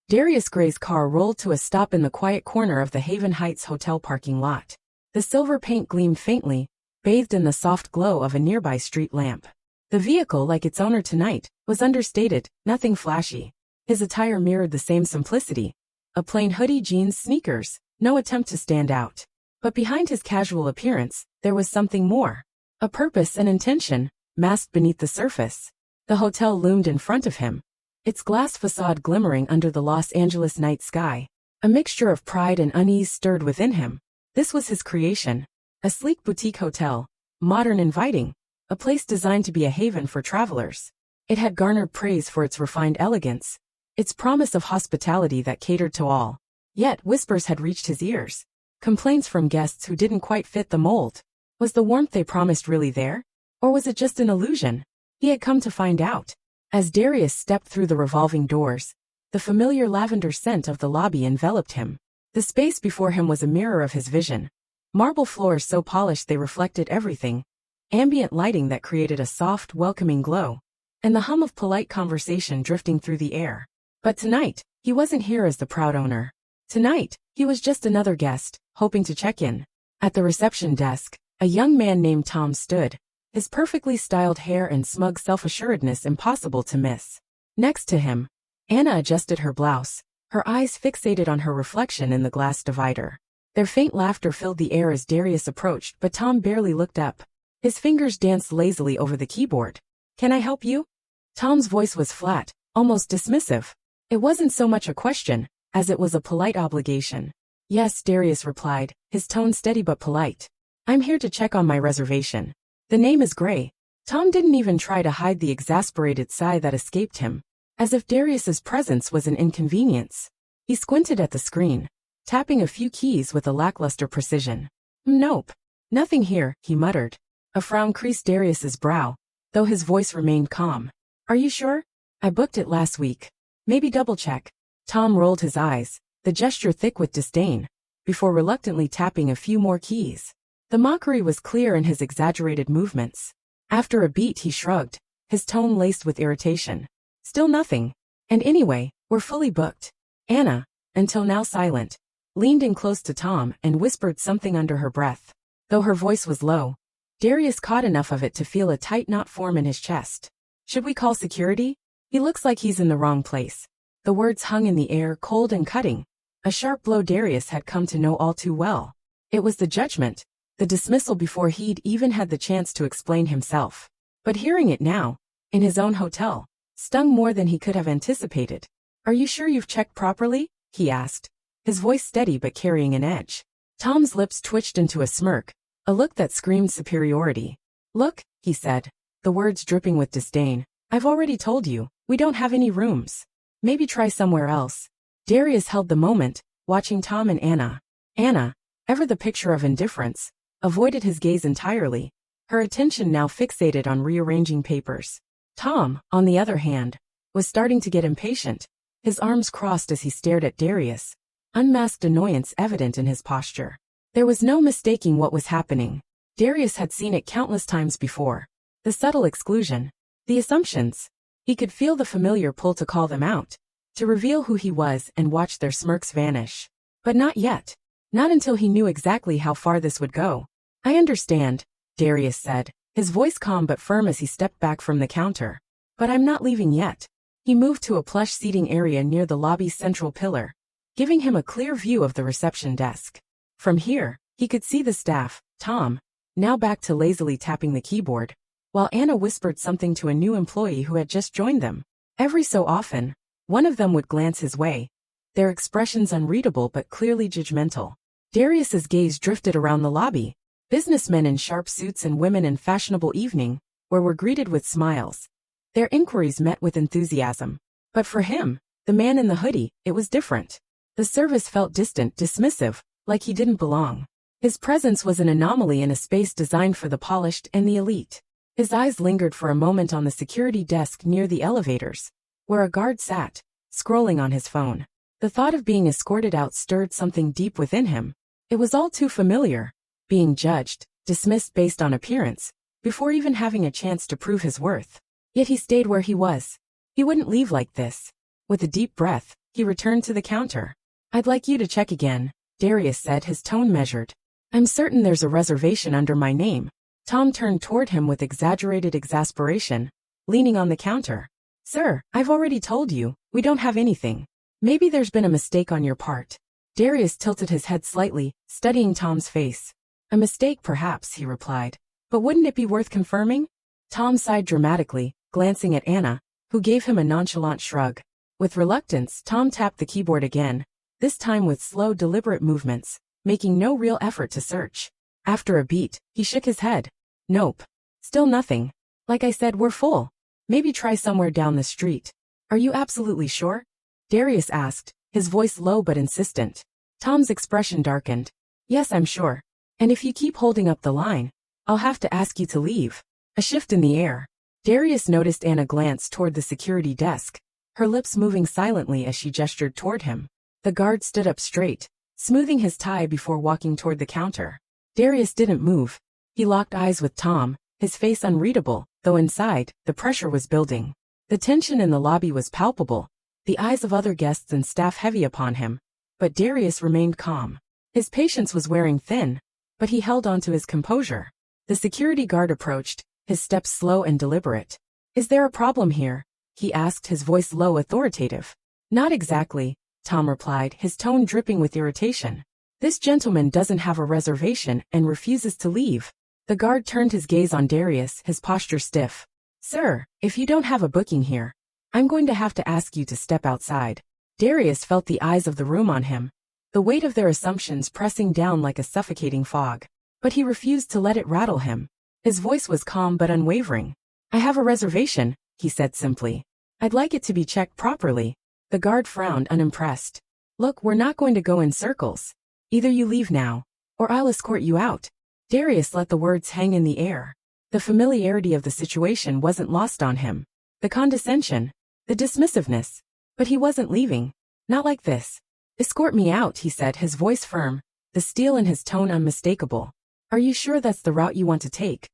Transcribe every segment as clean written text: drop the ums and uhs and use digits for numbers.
Darius Gray's car rolled to a stop in the quiet corner of the Haven Heights hotel parking lot. The silver paint gleamed faintly, bathed in the soft glow of a nearby street lamp. The vehicle, like its owner tonight, was understated, nothing flashy. His attire mirrored the same simplicity. A plain hoodie, jeans, sneakers, no attempt to stand out. But behind his casual appearance, there was something more. A purpose and intention, masked beneath the surface. The hotel loomed in front of him, its glass facade glimmering under the Los Angeles night sky. A mixture of pride and unease stirred within him. This was his creation. A sleek boutique hotel, modern, inviting, a place designed to be a haven for travelers. It had garnered praise for its refined elegance, its promise of hospitality that catered to all. Yet whispers had reached his ears. Complaints from guests who didn't quite fit the mold. Was the warmth they promised really there? Or was it just an illusion? He had come to find out. As Darius stepped through the revolving doors, the familiar lavender scent of the lobby enveloped him. The space before him was a mirror of his vision. Marble floors so polished they reflected everything. Ambient lighting that created a soft, welcoming glow. And the hum of polite conversation drifting through the air. But tonight, he wasn't here as the proud owner. Tonight, he was just another guest, hoping to check in. At the reception desk, a young man named Tom stood, his perfectly styled hair and smug self-assuredness impossible to miss. Next to him, Anna adjusted her blouse, her eyes fixated on her reflection in the glass divider. Their faint laughter filled the air as Darius approached, but Tom barely looked up. His fingers danced lazily over the keyboard. "Can I help you?" Tom's voice was flat, almost dismissive. It wasn't so much a question, as it was a polite obligation. "Yes," Darius replied, his tone steady but polite. "I'm here to check on my reservation. The name is Gray." Tom didn't even try to hide the exasperated sigh that escaped him, as if Darius's presence was an inconvenience. He squinted at the screen, tapping a few keys with a lackluster precision. "Nope. Nothing here," he muttered. A frown creased Darius's brow, though his voice remained calm. "Are you sure? I booked it last week. Maybe double-check." Tom rolled his eyes, the gesture thick with disdain, before reluctantly tapping a few more keys. The mockery was clear in his exaggerated movements. After a beat he shrugged, his tone laced with irritation. "Still nothing. And anyway, we're fully booked." Anna, until now silent, leaned in close to Tom and whispered something under her breath. Though her voice was low, Darius caught enough of it to feel a tight knot form in his chest. "Should we call security? He looks like he's in the wrong place." The words hung in the air, cold and cutting. A sharp blow Darius had come to know all too well. It was the judgment, the dismissal before he'd even had the chance to explain himself. But hearing it now, in his own hotel, stung more than he could have anticipated. "Are you sure you've checked properly?" he asked, his voice steady but carrying an edge. Tom's lips twitched into a smirk, a look that screamed superiority. "Look," he said, the words dripping with disdain, "I've already told you, we don't have any rooms. Maybe try somewhere else." Darius held the moment, watching Tom and Anna. Anna, ever the picture of indifference, avoided his gaze entirely, her attention now fixated on rearranging papers. Tom, on the other hand, was starting to get impatient, his arms crossed as he stared at Darius, unmasked annoyance evident in his posture. There was no mistaking what was happening. Darius had seen it countless times before. The subtle exclusion, the assumptions. He could feel the familiar pull to call them out, to reveal who he was and watch their smirks vanish. But not yet. Not until he knew exactly how far this would go. "I understand," Darius said, his voice calm but firm as he stepped back from the counter. "But I'm not leaving yet." He moved to a plush seating area near the lobby's central pillar, giving him a clear view of the reception desk. From here, he could see the staff, Tom, now back to lazily tapping the keyboard, while Anna whispered something to a new employee who had just joined them. Every so often, one of them would glance his way, their expressions unreadable but clearly judgmental. Darius's gaze drifted around the lobby. Businessmen in sharp suits and women in fashionable evening wear were greeted with smiles. Their inquiries met with enthusiasm. But for him, the man in the hoodie, it was different. The service felt distant, dismissive, like he didn't belong. His presence was an anomaly in a space designed for the polished and the elite. His eyes lingered for a moment on the security desk near the elevators, where a guard sat, scrolling on his phone. The thought of being escorted out stirred something deep within him. It was all too familiar. Being judged, dismissed based on appearance, before even having a chance to prove his worth. Yet he stayed where he was. He wouldn't leave like this. With a deep breath, He returned to the counter. "I'd like you to check again," Darius said, his tone measured. "I'm certain there's a reservation under my name." Tom turned toward him with exaggerated exasperation, leaning on the counter. "Sir, I've already told you, we don't have anything. Maybe there's been a mistake on your part." Darius tilted his head slightly, studying Tom's face. "A mistake perhaps," he replied. "But wouldn't it be worth confirming?" Tom sighed dramatically, glancing at Anna, who gave him a nonchalant shrug. With reluctance, Tom tapped the keyboard again, this time with slow, deliberate movements, making no real effort to search. After a beat, he shook his head. "Nope. Still nothing. Like I said, we're full. Maybe try somewhere down the street." "Are you absolutely sure?" Darius asked, his voice low but insistent. Tom's expression darkened. "Yes, I'm sure. And if you keep holding up the line, I'll have to ask you to leave." A shift in the air. Darius noticed Anna glance toward the security desk, her lips moving silently as she gestured toward him. The guard stood up straight, smoothing his tie before walking toward the counter. Darius didn't move. He locked eyes with Tom, his face unreadable, though inside, the pressure was building. The tension in the lobby was palpable, the eyes of other guests and staff heavy upon him. But Darius remained calm. His patience was wearing thin, but he held on to his composure. The security guard approached, his steps slow and deliberate. "Is there a problem here?" he asked, his voice low, authoritative. "Not exactly," Tom replied, his tone dripping with irritation. "This gentleman doesn't have a reservation and refuses to leave." The guard turned his gaze on Darius, his posture stiff. "Sir, if you don't have a booking here, I'm going to have to ask you to step outside." Darius felt the eyes of the room on him, the weight of their assumptions pressing down like a suffocating fog. But he refused to let it rattle him. His voice was calm but unwavering. "I have a reservation," he said simply. "I'd like it to be checked properly." The guard frowned, unimpressed. "Look, we're not going to go in circles. Either you leave now, or I'll escort you out." Darius let the words hang in the air. The familiarity of the situation wasn't lost on him. The condescension, the dismissiveness. But he wasn't leaving. Not like this. "Escort me out," he said, his voice firm, the steel in his tone unmistakable. "Are you sure that's the route you want to take?"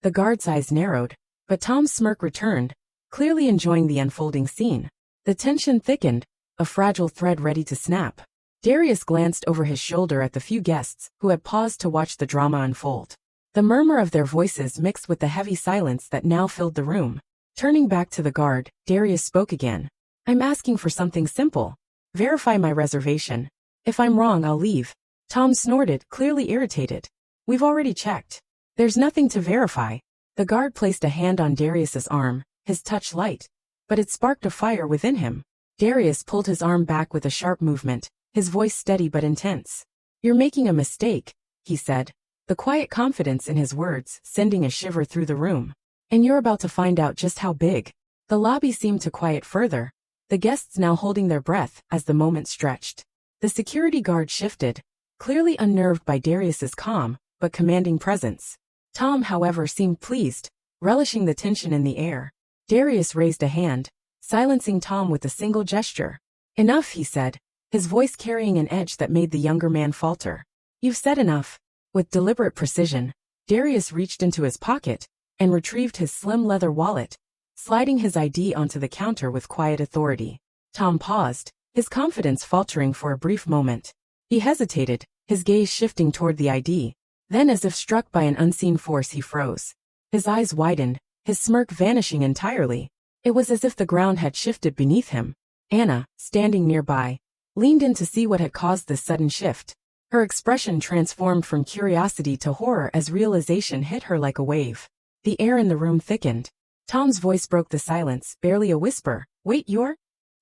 The guard's eyes narrowed, but Tom's smirk returned, clearly enjoying the unfolding scene. The tension thickened, a fragile thread ready to snap. Darius glanced over his shoulder at the few guests who had paused to watch the drama unfold. The murmur of their voices mixed with the heavy silence that now filled the room. Turning back to the guard, Darius spoke again. "I'm asking for something simple. Verify my reservation. If I'm wrong, I'll leave." Tom snorted, clearly irritated. "We've already checked. There's nothing to verify." The guard placed a hand on Darius's arm, his touch light, but it sparked a fire within him. Darius pulled his arm back with a sharp movement, his voice steady but intense. "You're making a mistake," he said, the quiet confidence in his words sending a shiver through the room. "And you're about to find out just how big." The lobby seemed to quiet further, the guests now holding their breath as the moment stretched. The security guard shifted, clearly unnerved by Darius's calm but commanding presence. Tom, however, seemed pleased, relishing the tension in the air. Darius raised a hand, silencing Tom with a single gesture. "Enough," he said, his voice carrying an edge that made the younger man falter. "You've said enough." With deliberate precision, Darius reached into his pocket and retrieved his slim leather wallet, sliding his ID onto the counter with quiet authority. Tom paused, his confidence faltering for a brief moment. He hesitated, his gaze shifting toward the ID. Then, as if struck by an unseen force, he froze. His eyes widened, his smirk vanishing entirely. It was as if the ground had shifted beneath him. Anna, standing nearby, leaned in to see what had caused this sudden shift. Her expression transformed from curiosity to horror as realization hit her like a wave. The air in the room thickened. Tom's voice broke the silence, barely a whisper. "Wait, you're—"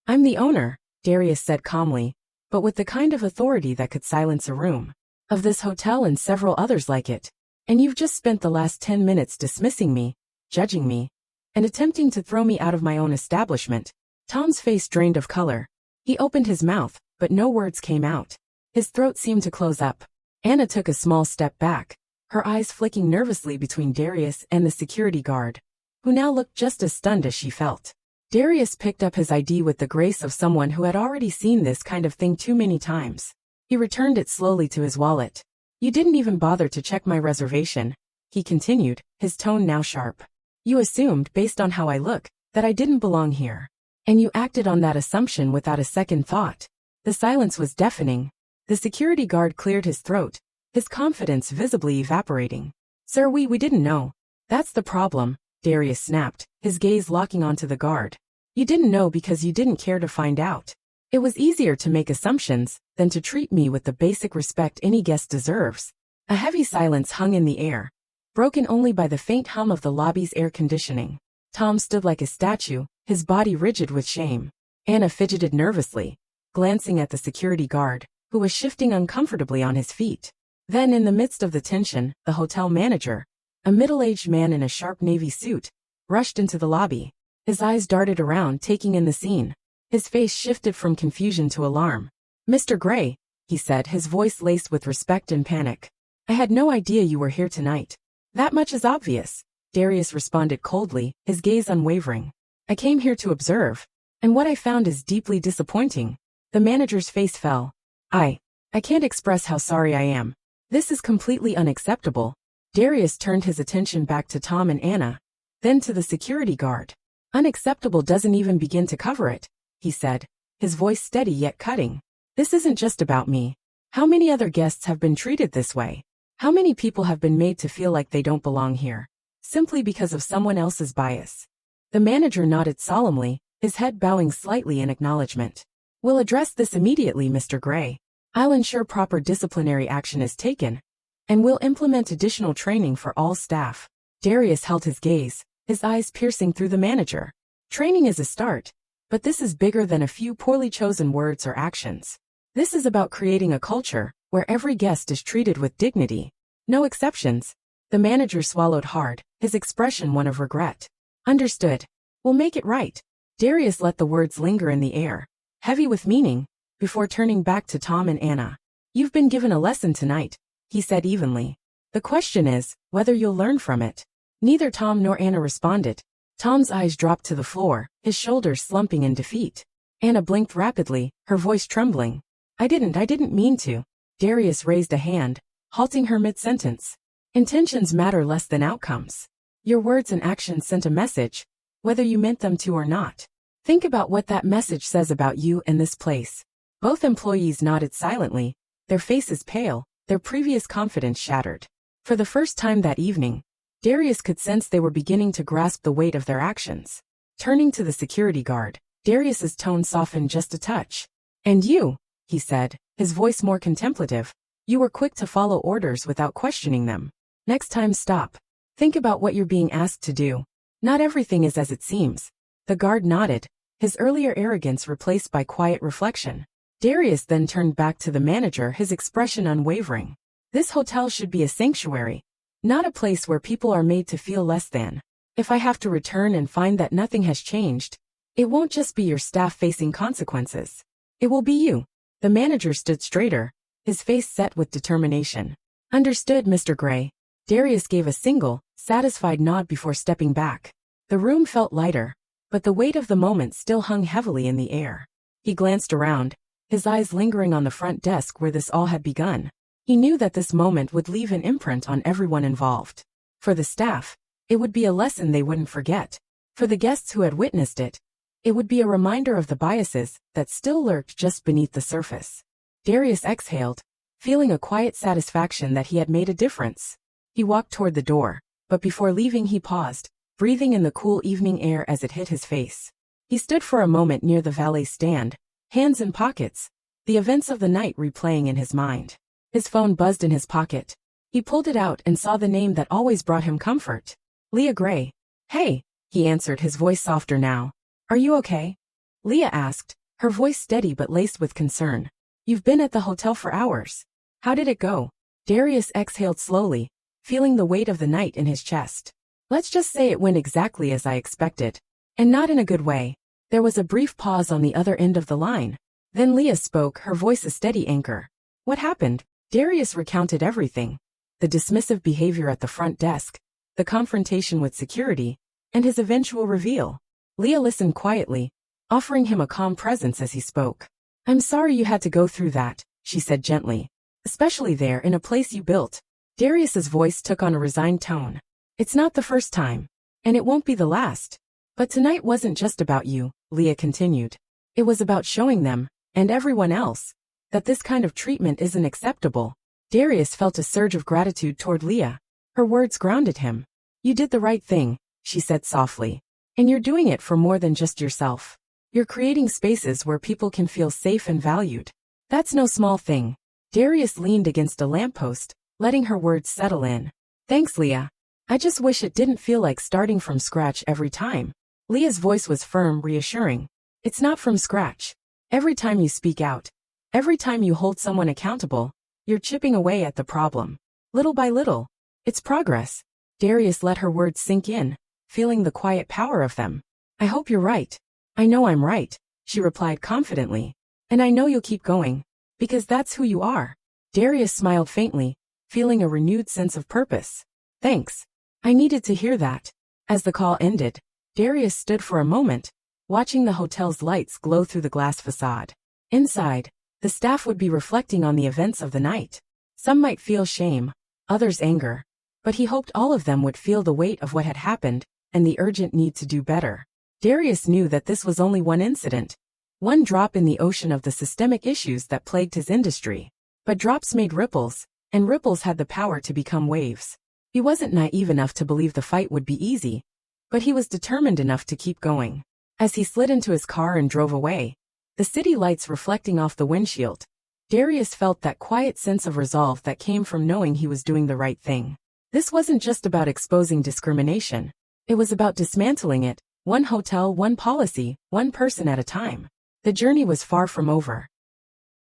"I'm the owner," Darius said calmly, but with the kind of authority that could silence a room. "Of this hotel and several others like it. And you've just spent the last 10 minutes dismissing me, judging me, and attempting to throw me out of my own establishment." Tom's face drained of color. He opened his mouth, but no words came out. His throat seemed to close up. Anna took a small step back, her eyes flicking nervously between Darius and the security guard, who now looked just as stunned as she felt. Darius picked up his ID with the grace of someone who had already seen this kind of thing too many times. He returned it slowly to his wallet. "You didn't even bother to check my reservation," he continued, his tone now sharp. "You assumed, based on how I look, that I didn't belong here." And you acted on that assumption without a second thought. The silence was deafening. The security guard cleared his throat, his confidence visibly evaporating. Sir, we didn't know. That's the problem, Darius snapped, his gaze locking onto the guard. You didn't know because you didn't care to find out. It was easier to make assumptions than to treat me with the basic respect any guest deserves. A heavy silence hung in the air, broken only by the faint hum of the lobby's air conditioning. Tom stood like a statue, his body rigid with shame. Anna fidgeted nervously, glancing at the security guard, who was shifting uncomfortably on his feet. Then, in the midst of the tension, the hotel manager, a middle-aged man in a sharp navy suit, rushed into the lobby. His eyes darted around, taking in the scene. His face shifted from confusion to alarm. "Mr. Gray," he said, his voice laced with respect and panic. "I had no idea you were here tonight." "That much is obvious," Darius responded coldly, his gaze unwavering. "I came here to observe, and what I found is deeply disappointing." The manager's face fell. I can't express how sorry I am. This is completely unacceptable." Darius turned his attention back to Tom and Anna, then to the security guard. "Unacceptable doesn't even begin to cover it," he said, his voice steady yet cutting. "This isn't just about me. How many other guests have been treated this way? How many people have been made to feel like they don't belong here, simply because of someone else's bias?" The manager nodded solemnly, his head bowing slightly in acknowledgement. "We'll address this immediately, Mr. Gray. I'll ensure proper disciplinary action is taken, and we'll implement additional training for all staff." Darius held his gaze, his eyes piercing through the manager. "Training is a start, but this is bigger than a few poorly chosen words or actions. This is about creating a culture where every guest is treated with dignity. No exceptions." The manager swallowed hard, his expression one of regret. "Understood. We'll make it right." Darius let the words linger in the air, heavy with meaning, before turning back to Tom and Anna. "You've been given a lesson tonight," he said evenly. "The question is whether you'll learn from it." Neither Tom nor Anna responded. Tom's eyes dropped to the floor, his shoulders slumping in defeat. Anna blinked rapidly, her voice trembling. I didn't mean to." Darius raised a hand, halting her mid-sentence. "Intentions matter less than outcomes. Your words and actions sent a message, whether you meant them to or not. Think about what that message says about you and this place." Both employees nodded silently, their faces pale, their previous confidence shattered. For the first time that evening, Darius could sense they were beginning to grasp the weight of their actions. Turning to the security guard, Darius's tone softened just a touch. "And you," he said, his voice more contemplative, "you were quick to follow orders without questioning them. Next time stop. Think about what you're being asked to do. Not everything is as it seems." The guard nodded, his earlier arrogance replaced by quiet reflection. Darius then turned back to the manager, his expression unwavering. "This hotel should be a sanctuary, not a place where people are made to feel less than. If I have to return and find that nothing has changed, it won't just be your staff facing consequences. It will be you." The manager stood straighter, his face set with determination. "Understood, Mr. Gray." Darius gave a single, satisfied nod before stepping back. The room felt lighter, but the weight of the moment still hung heavily in the air. He glanced around, his eyes lingering on the front desk where this all had begun. He knew that this moment would leave an imprint on everyone involved. For the staff, it would be a lesson they wouldn't forget. For the guests who had witnessed it, it would be a reminder of the biases that still lurked just beneath the surface. Darius exhaled, feeling a quiet satisfaction that he had made a difference. He walked toward the door, but before leaving he paused, breathing in the cool evening air as it hit his face. He stood for a moment near the valet stand, hands in pockets, the events of the night replaying in his mind. His phone buzzed in his pocket. He pulled it out and saw the name that always brought him comfort. Leah Gray. "Hey," he answered, his voice softer now. "Are you okay?" Leah asked, her voice steady but laced with concern. "You've been at the hotel for hours. How did it go?" Darius exhaled slowly, feeling the weight of the night in his chest. "Let's just say it went exactly as I expected. And not in a good way." There was a brief pause on the other end of the line. Then Leah spoke, her voice a steady anchor. "What happened?" Darius recounted everything. The dismissive behavior at the front desk, the confrontation with security, and his eventual reveal. Leah listened quietly, offering him a calm presence as he spoke. "I'm sorry you had to go through that," she said gently. "Especially there in a place you built." Darius's voice took on a resigned tone. "It's not the first time, and it won't be the last. But tonight wasn't just about you, Leah continued. It was about showing them, and everyone else, that this kind of treatment isn't acceptable. Darius felt a surge of gratitude toward Leah. Her words grounded him. You did the right thing, she said softly. And you're doing it for more than just yourself. You're creating spaces where people can feel safe and valued. That's no small thing. Darius leaned against a lamppost, letting her words settle in. Thanks, Leah. I just wish it didn't feel like starting from scratch every time. Leah's voice was firm, reassuring. It's not from scratch. Every time you speak out, every time you hold someone accountable, you're chipping away at the problem. Little by little. It's progress. Darius let her words sink in, feeling the quiet power of them. I hope you're right. I know I'm right, she replied confidently. And I know you'll keep going. Because that's who you are. Darius smiled faintly, feeling a renewed sense of purpose. Thanks. I needed to hear that. As the call ended, Darius stood for a moment, watching the hotel's lights glow through the glass facade. Inside, the staff would be reflecting on the events of the night. Some might feel shame, others anger. But he hoped all of them would feel the weight of what had happened, and the urgent need to do better. Darius knew that this was only one incident, one drop in the ocean of the systemic issues that plagued his industry. But drops made ripples, and ripples had the power to become waves. He wasn't naive enough to believe the fight would be easy, but he was determined enough to keep going. As he slid into his car and drove away, the city lights reflecting off the windshield, Darius felt that quiet sense of resolve that came from knowing he was doing the right thing. This wasn't just about exposing discrimination. It was about dismantling it, one hotel, one policy, one person at a time. The journey was far from over.